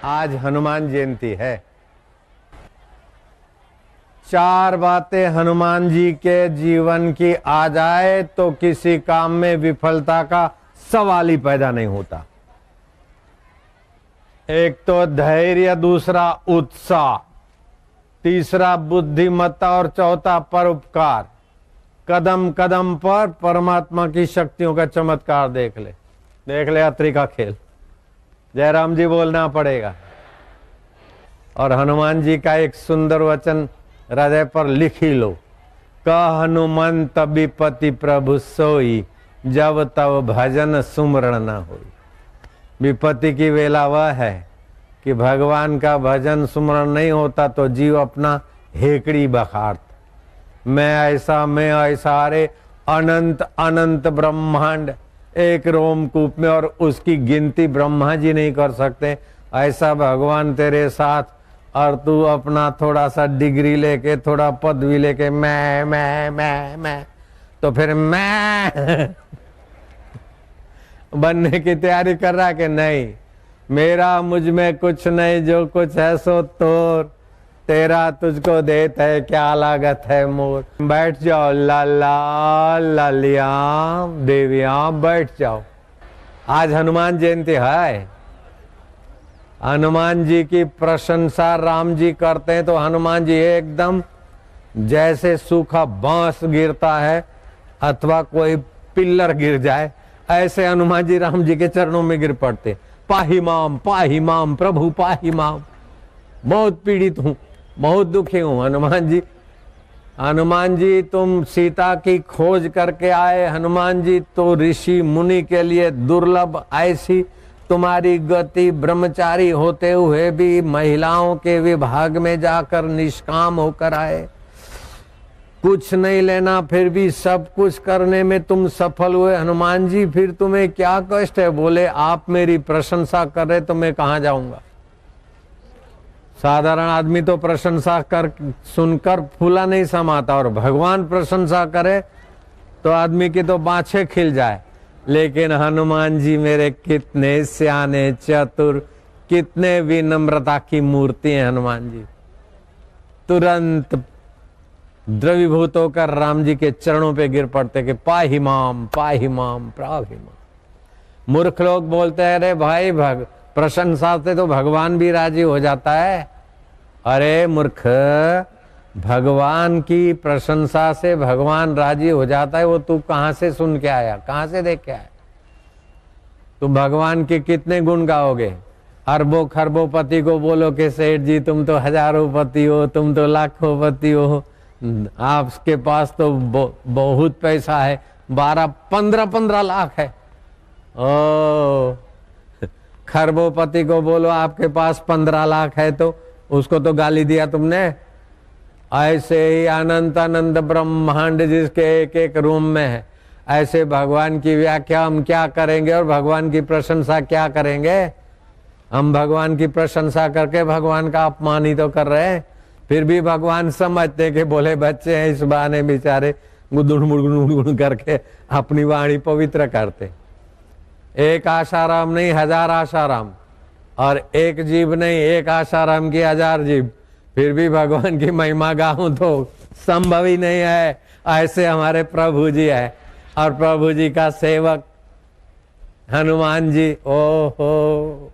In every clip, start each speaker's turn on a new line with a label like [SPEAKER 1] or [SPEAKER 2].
[SPEAKER 1] आज हनुमान जयंती है। 4 बातें हनुमान जी के जीवन की आ जाए तो किसी काम में विफलता का सवाल ही पैदा नहीं होता। एक तो धैर्य, दूसरा उत्साह, तीसरा बुद्धिमत्ता और चौथा परोपकार। कदम कदम पर परमात्मा की शक्तियों का चमत्कार देख ले अत्रि का खेल। जयराम जी बोलना पड़ेगा। और हनुमान जी का एक सुंदर वचन हृदय पर लिख ही लो। कह हनुमंत विपति प्रभु सोई, जब तब भजन सुमरण न होई। विपत्ति की वेला वह है कि भगवान का भजन सुमरण नहीं होता तो जीव अपना हेकड़ी बखारता। मैं ऐसा, अरे अनंत अनंत ब्रह्मांड एक रोमकूप में, और उसकी गिनती ब्रह्मा जी नहीं कर सकते। ऐसा भगवान तेरे साथ, और तू अपना थोड़ा सा डिग्री लेके, थोड़ा पदवी लेके मैं तो फिर मैं बनने की तैयारी कर रहा कि नहीं। मेरा मुझ में कुछ नहीं, जो कुछ है सो तोर, तेरा तुझको देता है, क्या लागत है मोर। बैठ जाओ लाला लालिया देविया, बैठ जाओ। आज हनुमान जयंती है। हनुमान जी की प्रशंसा राम जी करते हैं तो हनुमान जी एकदम जैसे सूखा बांस गिरता है अथवा कोई पिल्लर गिर जाए, ऐसे हनुमान जी राम जी के चरणों में गिर पड़ते। पाही माम प्रभु पाही माम। बहुत पीड़ित हूं, बहुत दुखी हूं हनुमान जी। हनुमान जी तुम सीता की खोज करके आए। हनुमान जी तो ऋषि मुनि के लिए दुर्लभ, ऐसी तुम्हारी गति। ब्रह्मचारी होते हुए भी महिलाओं के विभाग में जाकर निष्काम होकर आए। कुछ नहीं लेना फिर भी सब कुछ करने में तुम सफल हुए। हनुमान जी फिर तुम्हें क्या कष्ट है? बोले आप मेरी प्रशंसा कर रहे तो मैं कहां जाऊंगा। साधारण आदमी तो प्रशंसा कर सुनकर फूला नहीं समाता, और भगवान प्रशंसा करे तो आदमी की तो बाछे खिल जाए। लेकिन हनुमान जी मेरे कितने सियाने चतुर, कितने विनम्रता की मूर्ति है हनुमान जी। तुरंत द्रवीभूत होकर राम जी के चरणों पे गिर पड़ते कि पाही माम पाही माम प्राही माम। मूर्ख लोग बोलते हैं अरे भाई प्रशंसा से तो भगवान भी राजी हो जाता है। अरे मूर्ख, भगवान की प्रशंसा से भगवान राजी हो जाता है, वो तू कहां से सुन के आया, कहां से देख के आया? तुम भगवान के कितने गुण गाओगे? अरबों खरबों पति को बोलो कि सेठ जी तुम तो हजारों पति हो, तुम तो लाखों पति हो, आपके पास तो बहुत पैसा है, 12-15 लाख है। ओ खरबों पति को बोलो आपके पास 15 लाख है, तो उसको तो गाली दिया तुमने। ऐसे ही अनंत अनंत ब्रह्मांड जिसके एक एक रूम में है, ऐसे भगवान की व्याख्या हम क्या करेंगे और भगवान की प्रशंसा क्या करेंगे? हम भगवान की प्रशंसा करके भगवान का अपमान ही तो कर रहे हैं। फिर भी भगवान समझते कि बोले बच्चे हैं, इस बहाने बेचारे गुदुड़ करके अपनी वाणी पवित्र करते। एक आशाराम नहीं 1000 आशाराम, और एक जीव नहीं, एक आशाराम की 1000 जीव, फिर भी भगवान की महिमा गाऊं तो संभव ही नहीं है। ऐसे हमारे प्रभु जी है, और प्रभु जी का सेवक हनुमान जी। ओहो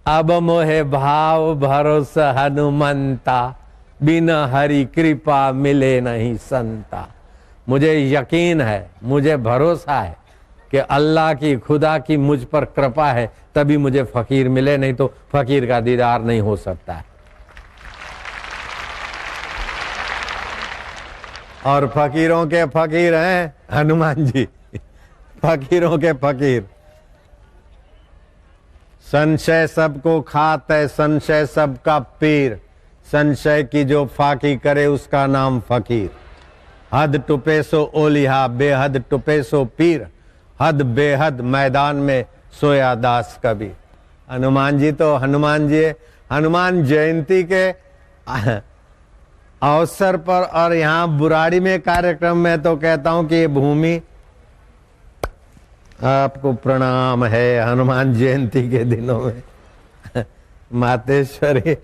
[SPEAKER 1] अब मोहे भाव भरोसा हनुमंता, बिना हरि कृपा मिले नहीं संता। मुझे यकीन है, मुझे भरोसा है कि अल्लाह की, खुदा की मुझ पर कृपा है, तभी मुझे फकीर मिले, नहीं तो फकीर का दीदार नहीं हो सकता है। और फकीरों के फकीर हैं हनुमान जी, फकीरों के फकीर। संशय सबको खात है, संशय सबका पीर, संशय की जो फाकी करे उसका नाम फकीर। हद टुपे सो ओलिहा, बेहद टुपे सो पीर, हद बेहद मैदान में सोया दास कबीर। हनुमान जी तो हनुमान जी, हनुमान जयंती के अवसर पर और यहाँ बुराड़ी में कार्यक्रम में तो कहता हूं कि ये भूमि आपको प्रणाम है हनुमान जयंती के दिनों में। मातेश्वरी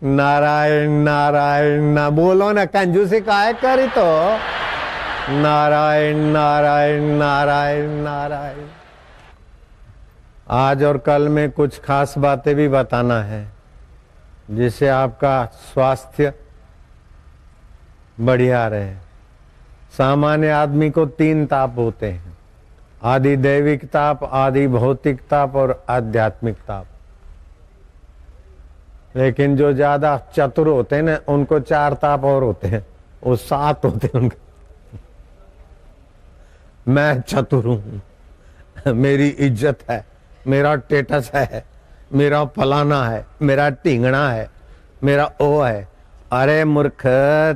[SPEAKER 1] नारायण नारायण ना बोलो ना, कंजूसी काहे करी तो। नारायण नारायण नारायण नारायण। आज और कल में कुछ खास बातें भी बताना है जिससे आपका स्वास्थ्य बढ़िया रहे। सामान्य आदमी को 3 ताप होते हैं, आदि दैविक ताप, आदि भौतिक ताप और आध्यात्मिक ताप। लेकिन जो ज्यादा चतुर होते हैं ना, उनको 4 ताप और होते हैं, वो 7 होते हैं उनके। मैं चतुर हूं, मेरी इज्जत है, मेरा स्टेटस है, मेरा फलाना है, मेरा टींगना है, मेरा ओ है। अरे मूर्ख,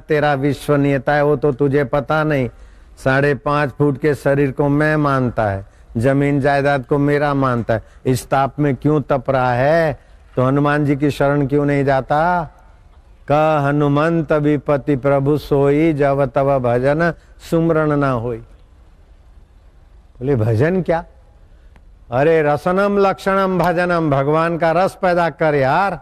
[SPEAKER 1] तेरा विश्वनीयता है वो तो तुझे पता नहीं। 5.5 फुट के शरीर को मैं मानता है, जमीन जायदाद को मेरा मानता है। इस ताप में क्यों तप रहा है? तो हनुमान जी की शरण क्यों नहीं जाता? का हनुमंत विपति प्रभु सोई, जब तब भजन सुमरण ना होई। बोले भजन क्या? अरे रसनम लक्षणम भजनम, भगवान का रस पैदा कर यार।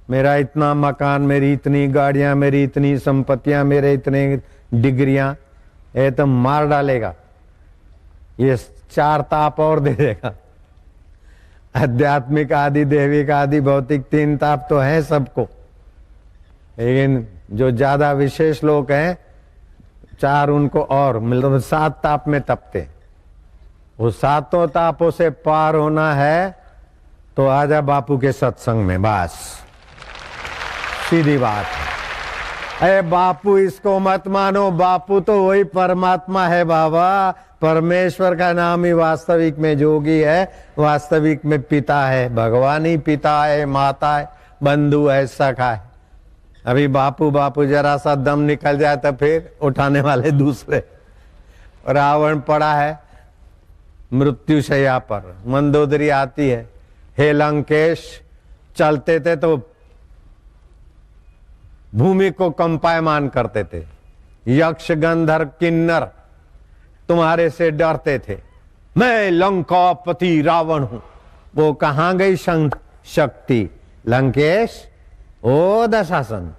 [SPEAKER 1] मेरा इतना मकान, मेरी इतनी गाड़ियां, मेरी इतनी संपत्तियां, मेरे इतने डिग्रियां, ये तो मार डालेगा। ये 4 ताप और दे देगा। आध्यात्मिक, आदि दैविक, आदि भौतिक 3 ताप तो है सबको, लेकिन जो ज्यादा विशेष लोग हैं 4 उनको और मतलब 7 ताप में तपते। वो 7 तापों से पार होना है तो आजा बापू के सत्संग में, बस सीधी बात है। अरे बापू इसको मत मानो, बापू तो वही परमात्मा है बाबा। परमेश्वर का नाम ही वास्तविक में जोगी है, वास्तविक में पिता है। भगवान ही पिता है, माता है, बंधु है, सखा है। अभी बापू बापू जरा सा दम निकल जाए तो फिर उठाने वाले दूसरे। रावण पड़ा है मृत्युशैया पर, मंदोदरी आती है, हे लंकेश, चलते थे तो भूमि को कंपायमान करते थे। यक्ष गंधर्व किन्नर तुम्हारे से डरते थे। मैं लंकापति रावण हूं। वो कहां गई शक्ति? लंकेश, ओ दशासन,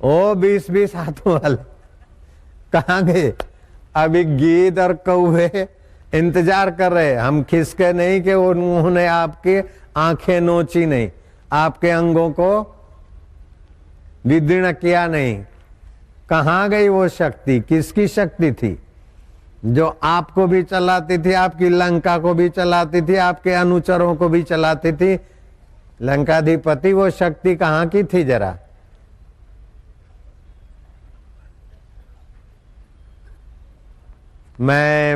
[SPEAKER 1] ओ 20-20 हाथों वाले कहां गए? अभी गीद और कौवे इंतजार कर रहे। हम खिसके नहीं कि उन्होंने आपके आंखें नोची नहीं, आपके अंगों को विदीर्ण किया नहीं। कहां गई वो शक्ति? किसकी शक्ति थी? जो आपको भी चलाती थी, आपकी लंका को भी चलाती थी, आपके अनुचरों को भी चलाती थी। लंकाधिपति वो शक्ति कहां की थी जरा? मैं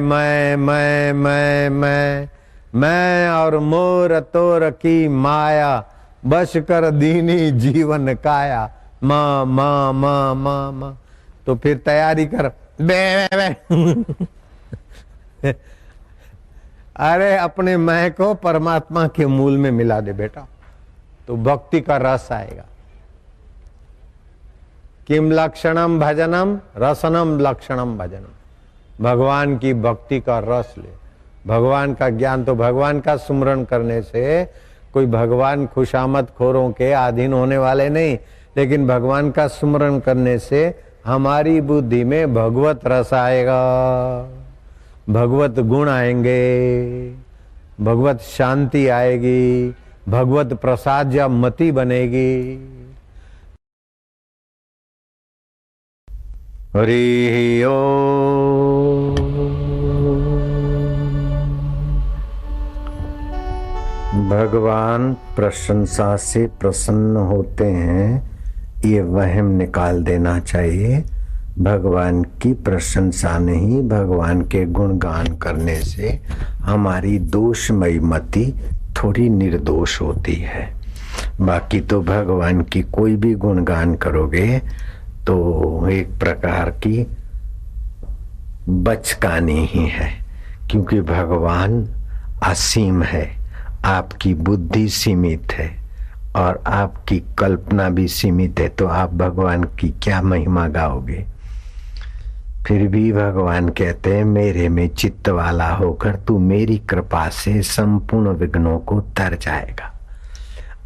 [SPEAKER 1] और मोर तोर की माया, बश कर दीनी जीवन काया। माँ माँ माँ माँ माँ। तो फिर तैयारी कर, बे बे। अरे अपने मैं को परमात्मा के मूल में मिला दे बेटा, तो भक्ति का रस आएगा। किम लक्षणम भजनम, रसनम लक्षणम भजनम। भगवान की भक्ति का रस ले, भगवान का ज्ञान। तो भगवान का सुमरण करने से कोई भगवान खुशामद खोरों के अधीन होने वाले नहीं, लेकिन भगवान का सुमरण करने से हमारी बुद्धि में भगवत रस आएगा, भगवत गुण आएंगे, भगवत शांति आएगी, भगवत प्रसाद या मति बनेगी। हरि ओम। भगवान प्रशंसा से प्रसन्न होते हैं, ये वहम निकाल देना चाहिए। भगवान की प्रशंसा नहीं, भगवान के गुणगान करने से हमारी दोषमयी मति थोड़ी निर्दोष होती है। बाकी तो भगवान की कोई भी गुणगान करोगे तो एक प्रकार की बचकानी ही है, क्योंकि भगवान असीम है, आपकी बुद्धि सीमित है और आपकी कल्पना भी सीमित है, तो आप भगवान की क्या महिमा गाओगे?
[SPEAKER 2] फिर भी भगवान कहते हैं मेरे में चित्त वाला होकर तू मेरी कृपा से संपूर्ण विघ्नों को तर जाएगा।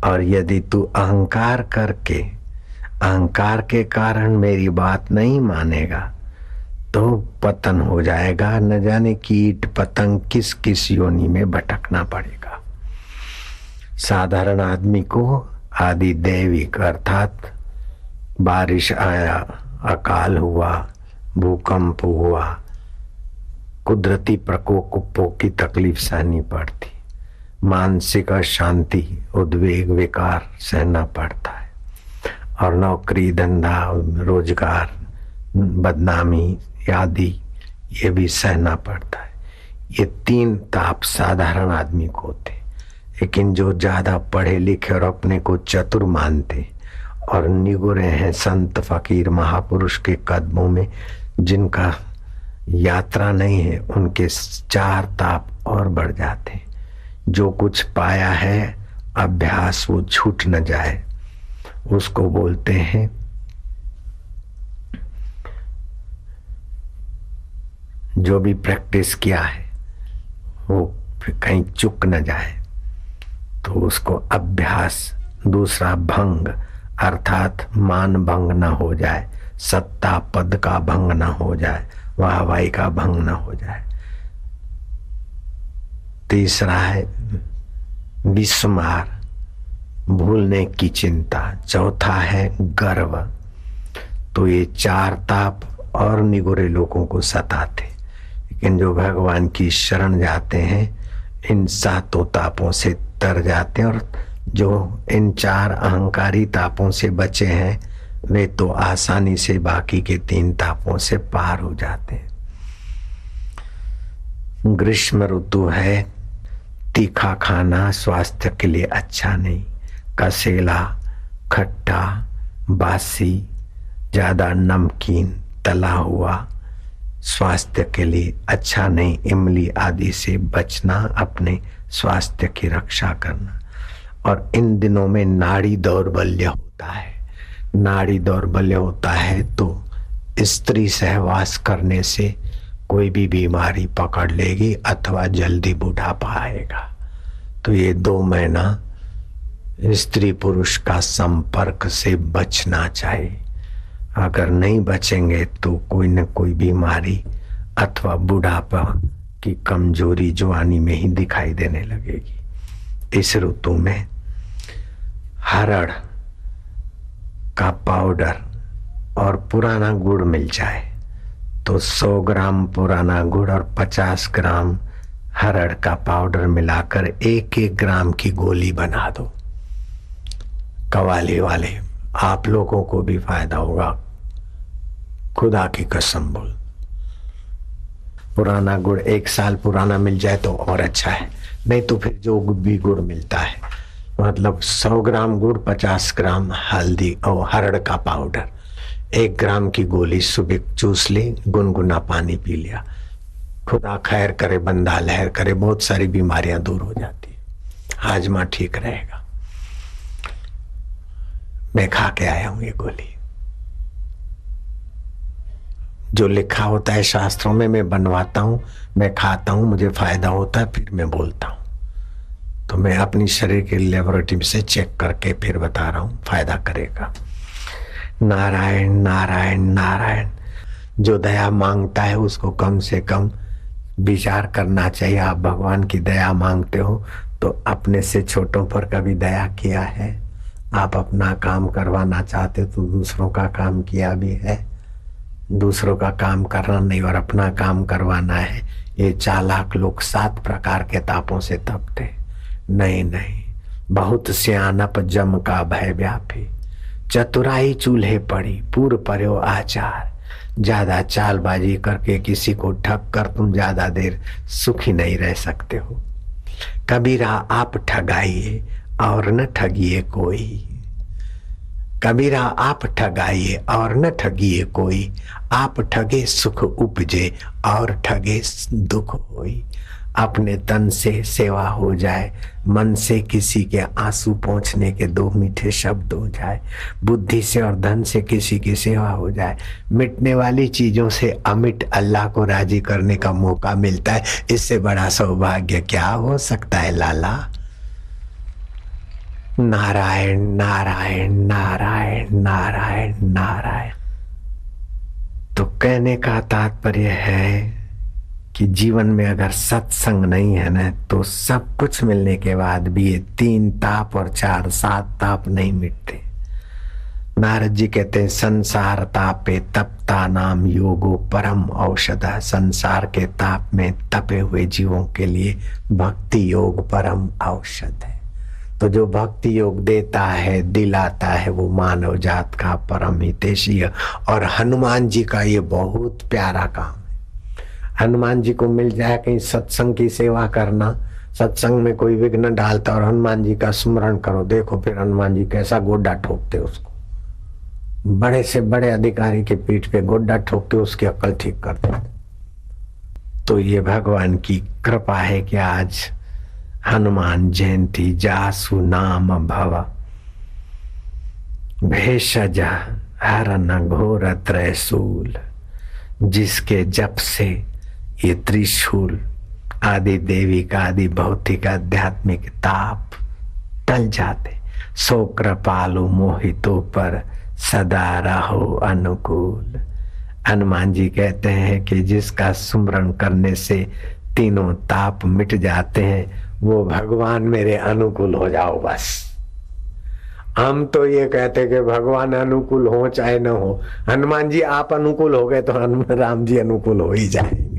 [SPEAKER 2] और यदि तू अहंकार करके अहंकार के कारण मेरी बात नहीं मानेगा तो पतन हो जाएगा। न जाने कीट पतंग किस किस योनि में भटकना पड़ेगा। साधारण आदमी को आदि दैविक अर्थात बारिश आया, अकाल हुआ, भूकंप हुआ, कुदरती प्रकोपों की तकलीफ सहनी पड़ती, मानसिक अशांति, उद्वेग, विकार सहना पड़ता है, और नौकरी धंधा, रोजगार, बदनामी आदि ये भी सहना पड़ता है। ये तीन ताप साधारण आदमी को होते। लेकिन जो ज्यादा पढ़े लिखे और अपने को चतुर मानते और निगुरे हैं संत फकीर महापुरुष के कदमों में, जिनका यात्रा नहीं है, उनके चार ताप और बढ़ जाते हैं। जो कुछ पाया है अभ्यास वो छूट न जाए, उसको बोलते हैं जो भी प्रैक्टिस किया है वो कहीं चुक न जाए, तो उसको अभ्यास। दूसरा भंग अर्थात मान भंग न हो जाए, सत्ता पद का भंग न हो जाए, वाहवाही का भंग न हो जाए। तीसरा है विस्मार, भूलने की चिंता। चौथा है गर्व। तो ये चार ताप और निगुरे लोगों को सताते। लेकिन जो भगवान की शरण जाते हैं इन सातों तापों से तर जाते हैं, और जो इन चार अहंकारी तापों से बचे हैं वे तो आसानी से बाकी के तीन तापों से पार हो जाते हैं। ग्रीष्म ऋतु है, तीखा खाना स्वास्थ्य के लिए अच्छा नहीं। कसेला, खट्टा, बासी, ज्यादा नमकीन, तला हुआ स्वास्थ्य के लिए अच्छा नहीं। इमली आदि से बचना, अपने स्वास्थ्य की रक्षा करना। और इन दिनों में नाड़ी दौर्बल्य होता है। नाड़ी दौर्बल्य होता है तो स्त्री सहवास करने से कोई भी बीमारी पकड़ लेगी अथवा जल्दी बुढ़ापा आएगा। तो ये 2 महीना स्त्री पुरुष का संपर्क से बचना चाहिए। अगर नहीं बचेंगे तो कोई न कोई बीमारी अथवा बुढ़ापा की कमजोरी जवानी में ही दिखाई देने लगेगी। इस ऋतु में हरड़ का पाउडर और पुराना गुड़ मिल जाए तो 100 ग्राम पुराना गुड़ और 50 ग्राम हरड़ का पाउडर मिलाकर 1-1 ग्राम की गोली बना दो। कवाली वाले आप लोगों को भी फायदा होगा, खुदा की कसम बोल। पुराना गुड़ 1 साल पुराना मिल जाए तो और अच्छा है, नहीं तो फिर जो भी गुड़ मिलता है, मतलब 100 ग्राम गुड़, 50 ग्राम हल्दी और हरड़ का पाउडर, 1 ग्राम की गोली सुबह चूस ली, गुनगुना पानी पी लिया। खुदा खैर करे, बंदा लहर करे, बहुत सारी बीमारियां दूर हो जाती है, हाजमा ठीक रहेगा। मैं खा के आया हूं ये गोली। जो लिखा होता है शास्त्रों में मैं बनवाता हूं, मैं खाता हूं, मुझे फायदा होता है, फिर मैं बोलता हूं। तो मैं अपनी शरीर के लेबोरेटरी से चेक करके फिर बता रहा हूं, फायदा करेगा। नारायण नारायण नारायण। जो दया मांगता है उसको कम से कम विचार करना चाहिए। आप भगवान की दया मांगते हो तो अपने से छोटों पर कभी दया किया है? आप अपना काम करवाना चाहते हो तो दूसरों का काम किया भी है? दूसरों का काम करना नहीं और अपना काम करवाना है। ये चालाक लोग 7 प्रकार के तापों से तपते। नहीं नहीं, बहुत सियानप जम का भय व्यापी, चतुराई चूल्हे पड़ी, पूर्व पर्यो आचार। ज्यादा चालबाजी करके किसी को ठग कर तुम ज्यादा देर सुखी नहीं रह सकते हो। कबीरा आप ठगाइए और न ठगिए कोई। कबीरा आप ठगाइए और न ठगिए कोई। आप ठगे सुख उपजे और ठगे दुख होई। अपने तन से सेवा हो जाए, मन से किसी के आंसू पोंछने के 2 मीठे शब्द हो जाए, बुद्धि से और धन से किसी की सेवा हो जाए, मिटने वाली चीजों से अमिट अल्लाह को राजी करने का मौका मिलता है। इससे बड़ा सौभाग्य क्या हो सकता है लाला। नारायण नारायण नारायण नारायण नारायण। तो कहने का तात्पर्य है कि जीवन में अगर सत्संग नहीं है ना, तो सब कुछ मिलने के बाद भी ये 3 ताप और 4 7 ताप नहीं मिटते। नारद जी कहते हैं संसार तापे तपता नाम योगो परम औषधा। संसार के ताप में तपे हुए जीवों के लिए भक्ति योग परम औषध है। तो जो भक्ति योग देता है, दिलाता है, वो मानव जात का परम हितैषी है। और हनुमान जी का ये बहुत प्यारा काम है। हनुमान जी को मिल जाए कहीं सत्संग की सेवा करना, सत्संग में कोई विघ्न डालता और हनुमान जी का स्मरण करो, देखो फिर हनुमान जी कैसा गोड्डा ठोकते उसको। बड़े से बड़े अधिकारी के पीठ पे गोड्डा ठोक के उसकी अक्ल ठीक कर देते। तो ये भगवान की कृपा है कि आज हनुमान जयंती जासु नाम भव भेषज हरन घोर त्रैशूल। जिसके जप से ये त्रिशूल आदि देविक आदि भौतिक आध्यात्मिक ताप टल जाते, सो कृपालु मोहितों पर सदा रहो अनुकूल। हनुमान जी कहते हैं कि जिसका सुमरण करने से तीनों ताप मिट जाते हैं, वो भगवान मेरे अनुकूल हो जाओ बस। हम तो ये कहते कि भगवान अनुकूल हो चाहे न हो, हनुमान जी आप अनुकूल हो गए तो राम जी अनुकूल हो ही जाएंगे।